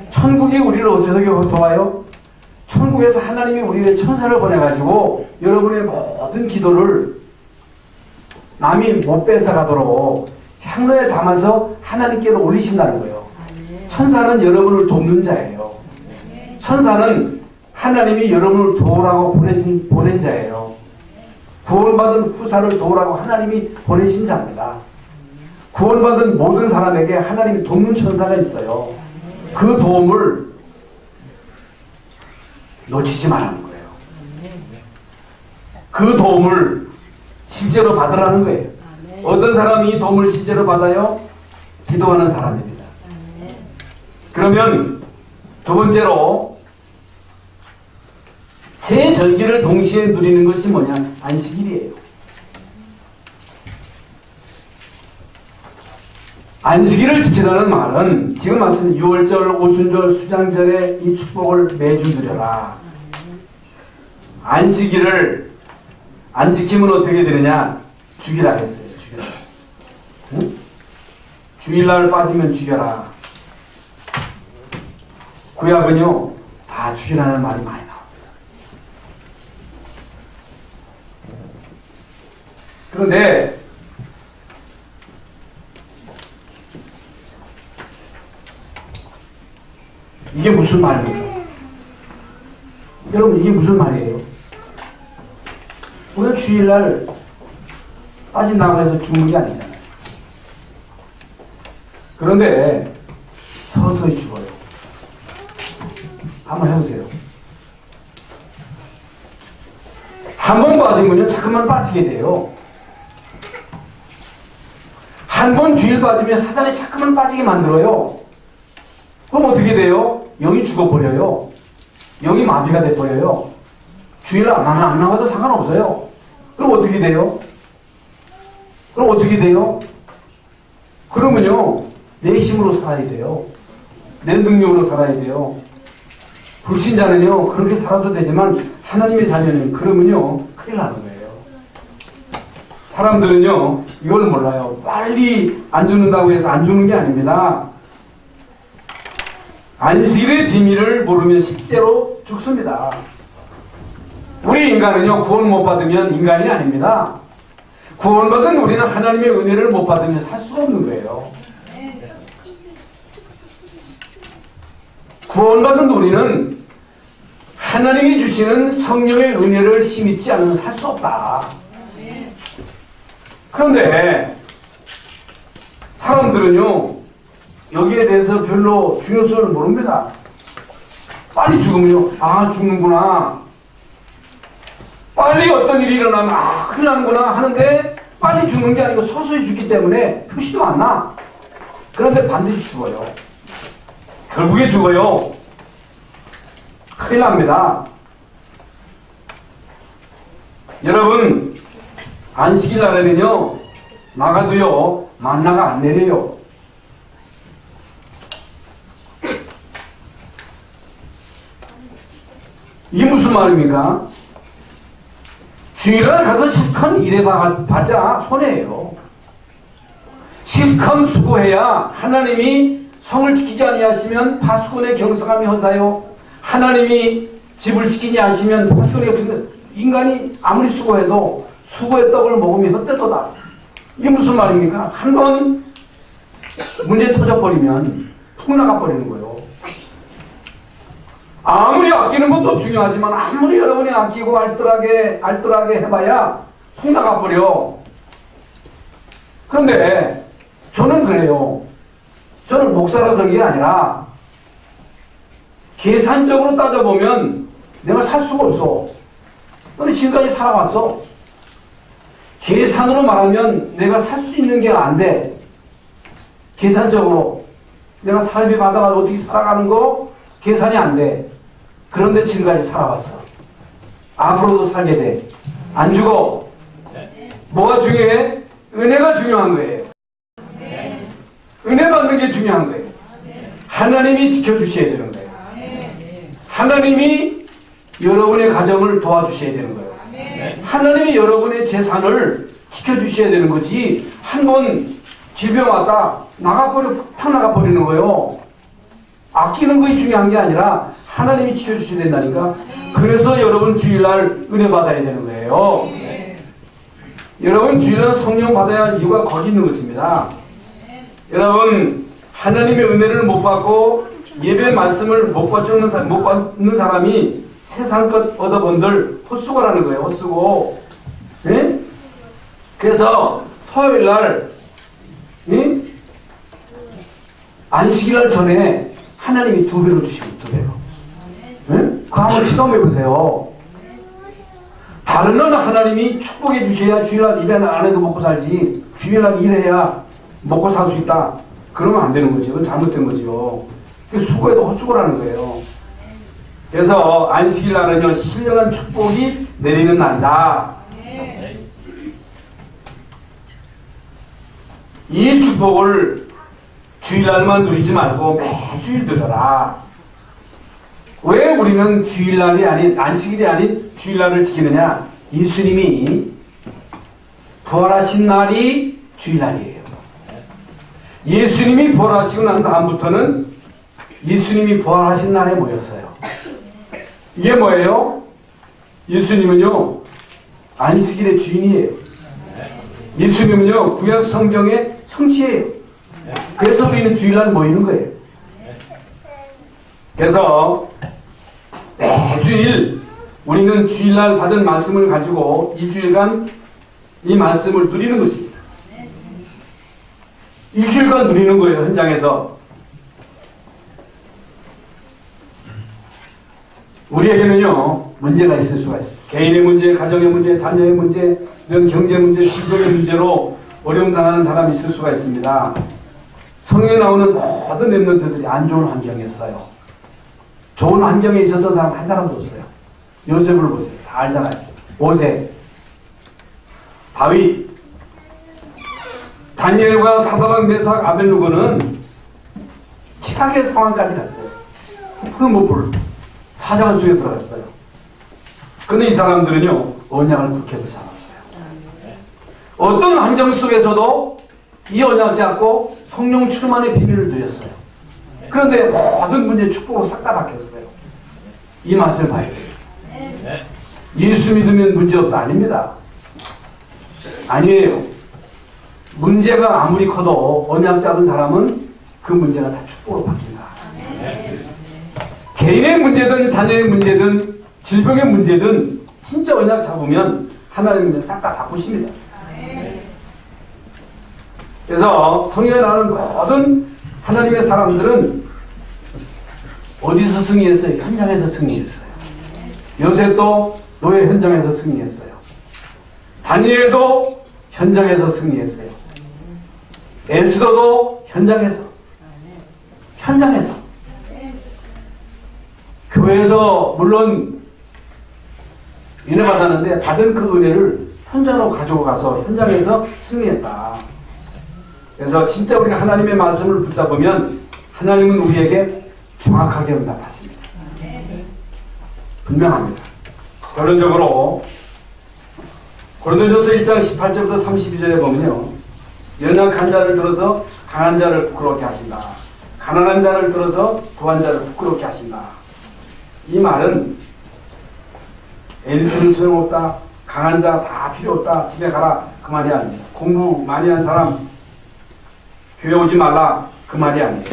천국이 우리를 어떻게 도와요? 천국에서 하나님이 우리의 천사를 보내가지고 여러분의 모든 기도를 남이 못 뺏어가도록 향로에 담아서 하나님께로 올리신다는 거예요. 천사는 여러분을 돕는 자예요. 천사는 하나님이 여러분을 도우라고 보낸 자예요. 구원받은 후사를 도우라고 하나님이 보내신 자입니다. 구원받은 모든 사람에게 하나님이 돕는 천사가 있어요. 그 도움을 놓치지 말라는 거예요. 그 도움을 실제로 받으라는 거예요. 어떤 사람이 이 도움을 실제로 받아요? 기도하는 사람입니다. 그러면 두 번째로 세 절기를 동시에 누리는 것이 뭐냐? 안식일이에요. 안식일을 지키라는 말은 지금 말씀 유월절, 오순절, 수장절에 이 축복을 매주 누려라. 안식일을 안 지키면 어떻게 되느냐? 죽이라 했어요. 죽이라. 응? 주일날 빠지면 죽여라. 구약은요, 다 죽이라는 말이 많이 나옵니다. 그런데 이게 무슨 말입니까? 여러분, 이게 무슨 말이에요? 오늘 주일날 빠진다고 해서 죽는 게 아니잖아요. 그런데 서서히 죽어요. 한번 해보세요. 한 번 빠지면요, 자꾸만 빠지게 돼요. 한 번 주일 빠지면 사단이 자꾸만 빠지게 만들어요. 그럼 어떻게 돼요? 영이 죽어버려요. 영이 마비가 돼버려요. 주일 안 나가도 상관없어요. 그럼 어떻게 돼요? 그러면요, 내 힘으로 살아야 돼요. 내 능력으로 살아야 돼요. 불신자는요, 그렇게 살아도 되지만 하나님의 자녀는 그러면요, 큰일 나는 거예요. 사람들은요, 이걸 몰라요. 빨리 안 죽는다고 해서 안 죽는 게 아닙니다. 안식일의 비밀을 모르면 실제로 죽습니다. 우리 인간은요, 구원 못 받으면 인간이 아닙니다. 구원받은 우리는 하나님의 은혜를 못 받으면 살 수가 없는 거예요. 구원받은 우리는 하나님이 주시는 성령의 은혜를 힘입지 않으면 살 수 없다. 그런데 사람들은요, 여기에 대해서 별로 중요성을 모릅니다. 빨리 죽으면요, 아, 죽는구나. 빨리 어떤 일이 일어나면, 아, 큰일 나는구나 하는데, 빨리 죽는 게 아니고 서서히 죽기 때문에 표시도 안 나. 그런데 반드시 죽어요. 결국에 죽어요. 큰일 납니다. 여러분, 안식일 날에는요, 나가도요, 만나가 안 내려요. 이게 무슨 말입니까? 주일날 가서 실컷 일해봤자 손해예요. 실컷 수고해야 하나님이 성을 지키지 아니하시면 파수꾼의 경성함이 허사요. 하나님이 집을 지키지 않으시면 파수꾼의 경성함이, 인간이 아무리 수고해도 수고의 떡을 먹으면 헛되도다. 이게 무슨 말입니까? 한번 문제 터져버리면 푹 나가버리는 거예요. 아무리 아끼는 것도 중요하지만 아무리 여러분이 아끼고 알뜰하게 해봐야 푹 나가버려. 그런데 저는 그래요. 저는 목사라 그런 게 아니라 계산적으로 따져보면 내가 살 수가 없어. 근데 지금까지 살아왔어. 계산으로 말하면 내가 살 수 있는 게 안 돼. 계산적으로 내가 사람이 받아가지고 어떻게 살아가는 거 계산이 안 돼. 그런데 지금까지 살아왔어. 앞으로도 살게 돼. 안 죽어. 뭐가 중요해? 은혜가 중요한 거예요. 은혜 받는 게 중요한 거예요. 하나님이 지켜주셔야 되는 거예요. 하나님이 여러분의 가정을 도와주셔야 되는 거예요. 하나님이 여러분의 재산을 지켜주셔야 되는 거지. 한 번 질병 왔다 나가버려 훅 나가버리는 거예요. 아끼는 것이 중요한 게 아니라 하나님이 지켜주셔야 된다니까. 그래서 여러분 주일날 은혜 받아야 되는 거예요. 여러분 주일날 성령 받아야 할 이유가 거기 있는 것입니다. 여러분 하나님의 은혜를 못 받고 예배 말씀을 못 받는 사람이 세상 것 얻어본들 헛수고라는 거예요. 헛수고. 네? 그래서 토요일날 안식일날 전에 하나님이 2배로 주시고 2배로. 네? 그거 한번 체험해보세요. 다른 날 하나님이 축복해 주셔야 주일날 일 안 해도 먹고 살지. 주일날 일해야 먹고 살 수 있다. 그러면 안 되는 거죠. 그건 잘못된 거죠. 수고해도 헛수고라는 거예요. 그래서 안식일 날은요 신령한 축복이 내리는 날이다. 이 축복을 주일날만 누리지 말고 매주일 누려라. 왜 우리는 주일날이 아닌 안식일이 아닌 주일날을 지키느냐? 예수님이 부활하신 날이 주일날이에요. 예수님이 부활하시고 난 다음부터는 예수님이 부활하신 날에 모였어요. 이게 뭐예요? 예수님은요 안식일의 주인이에요. 예수님은요 구약 성경의 성취예요. 그래서 우리는 주일날 모이는 거예요. 그래서 매주일 우리는 주일날 받은 말씀을 가지고 2주일간 이 말씀을 누리는 것입니다. 2주일간 누리는 거예요. 현장에서. 우리에게는요 문제가 있을 수가 있어요. 개인의 문제, 가정의 문제, 자녀의 문제, 이런 경제 문제, 직업의 문제로 어려움 당하는 사람이 있을 수가 있습니다. 성경에 나오는 모든 렘넌트들이 안 좋은 환경이었어요. 좋은 환경에 있었던 사람 한 사람도 없어요. 요셉을 보세요. 다 알잖아요. 모세, 다윗, 다니엘과 사드락, 메삭, 아벨누고는 최악의 상황까지 갔어요. 풀무불 사자굴 속에 들어갔어요. 근데 이 사람들은요 언약을 굳게 잡았어요. 어떤 환경 속에서도 이 언약 잡고 성령 충만의 비밀을 누렸어요. 그런데 모든 문제 축복으로 싹 다 바뀌었어요. 이 맛을 봐야 돼요. 예수 믿으면 문제 없다 아닙니다. 아니에요. 문제가 아무리 커도 언약 잡은 사람은 그 문제가 다 축복으로 바뀐다. 개인의 문제든 자녀의 문제든 질병의 문제든 진짜 언약 잡으면 하나님은 싹 다 바꾸십니다. 그래서 성경에 나오는 모든 하나님의 사람들은 어디서 승리했어요? 현장에서 승리했어요. 요셉도 노예 현장에서 승리했어요. 다니엘도 현장에서 승리했어요. 에스더도 현장에서. 교회에서 물론 은혜 받았는데 받은 그 은혜를 현장으로 가지고 가서 현장에서 승리했다. 그래서 진짜 우리가 하나님의 말씀을 붙잡으면 하나님은 우리에게 정확하게 응답하십니다. 분명합니다. 결론적으로 고린도전서 1장 18절부터 32절에 보면요, 연약한 자를 들어서 강한 자를 부끄럽게 하신다. 가난한 자를 들어서 부한 자를 부끄럽게 하신다. 이 말은 엘리트는 소용없다, 강한 자 다 필요 없다, 집에 가라, 그 말이 아닙니다. 공부 많이 한 사람 교회 오지 말라, 그 말이 아니에요.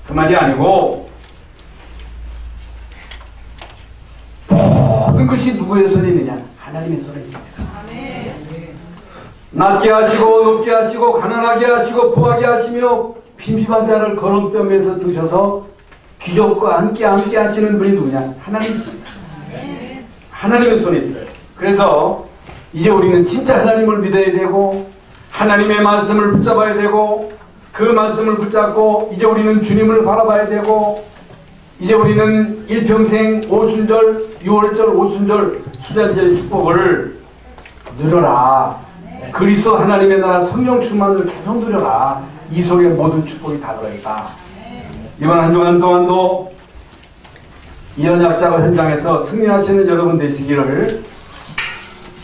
그 말이 아니고 모든 것이 누구의 손에 있느냐? 하나님의 손에 있습니다. 낮게 하시고 높게 하시고 가난하게 하시고 부하게 하시며 빈핍한 자를 거름떠면서 두셔서 귀족과 함께 하시는 분이 누구냐? 하나님이십니다. 하나님의 손에 있어요. 그래서 이제 우리는 진짜 하나님을 믿어야 되고 하나님의 말씀을 붙잡아야 되고 그 말씀을 붙잡고 이제 우리는 주님을 바라봐야 되고 이제 우리는 일평생 오순절, 6월절, 오순절, 수잔절의 축복을 누려라. 그리스도 하나님의 나라 성령 충만을 계속 누려라. 이 속에 모든 축복이 다 들어있다. 이번 한 주간 동안도 이 언약작업 현장에서 승리하시는 여러분 되시기를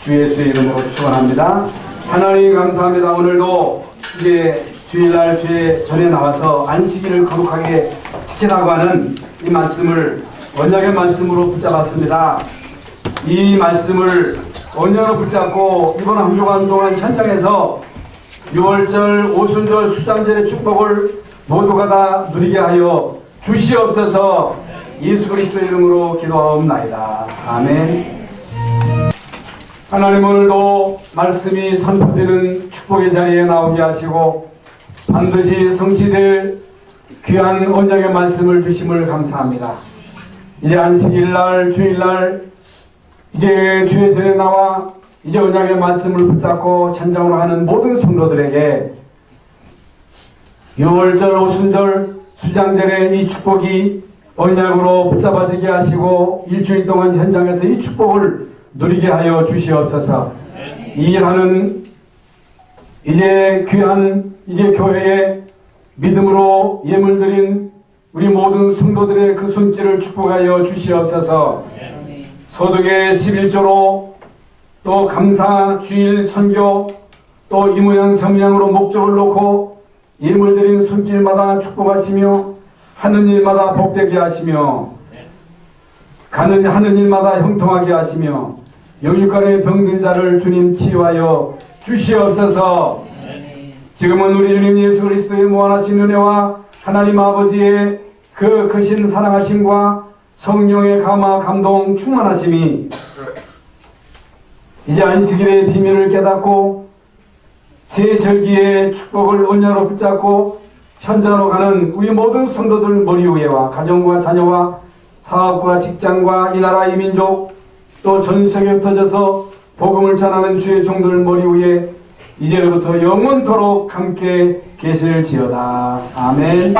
주 예수의 이름으로 축원합니다. 하나님 감사합니다. 오늘도 이제 주일날 주의 전에 나와서 안식일을 거룩하게 지키라고 하는 이 말씀을 언약의 말씀으로 붙잡았습니다. 이 말씀을 언약으로 붙잡고 이번 한 주간 동안 현장에서 6월절, 오순절, 수장절의 축복을 모두가 다 누리게 하여 주시옵소서. 예수 그리스도의 이름으로 기도하옵나이다. 아멘. 하나님, 오늘도 말씀이 선포되는 축복의 자리에 나오게 하시고 반드시 성취될 귀한 언약의 말씀을 주심을 감사합니다. 이제 안식일날, 주일날 이제 주의 전에 나와 이제 언약의 말씀을 붙잡고 천장으로 하는 모든 성도들에게 6월절, 오순절, 수장절의 이 축복이 언약으로 붙잡아지게 하시고 일주일 동안 현장에서 이 축복을 누리게 하여 주시옵소서. 이 일하는 이제 귀한 이제 교회에 믿음으로 예물드린 우리 모든 성도들의 그 손길을 축복하여 주시옵소서. 소득의 11조로 또 감사 주일 선교 또 이 모양 저 모양으로 목적을 놓고 예물드린 손길마다 축복하시며 하는 일마다 복되게 하시며 하는 일마다 형통하게 하시며 영육간의 병든 자를 주님 치유하여 주시옵소서. 지금은 우리 주님 예수 그리스도의 무한하신 은혜와 하나님 아버지의 그 크신 사랑하심과 성령의 감화 감동 충만하심이 이제 안식일의 비밀을 깨닫고 새 절기의 축복을 언약으로 붙잡고 현장으로 가는 우리 모든 성도들 머리 위에와 가정과 자녀와 사업과 직장과 이 나라 이 민족 또 전 세계에 흩어져서 복음을 전하는 주의 종들 머리 위에 이제로부터 영원토록 함께 계실지어다. 아멘.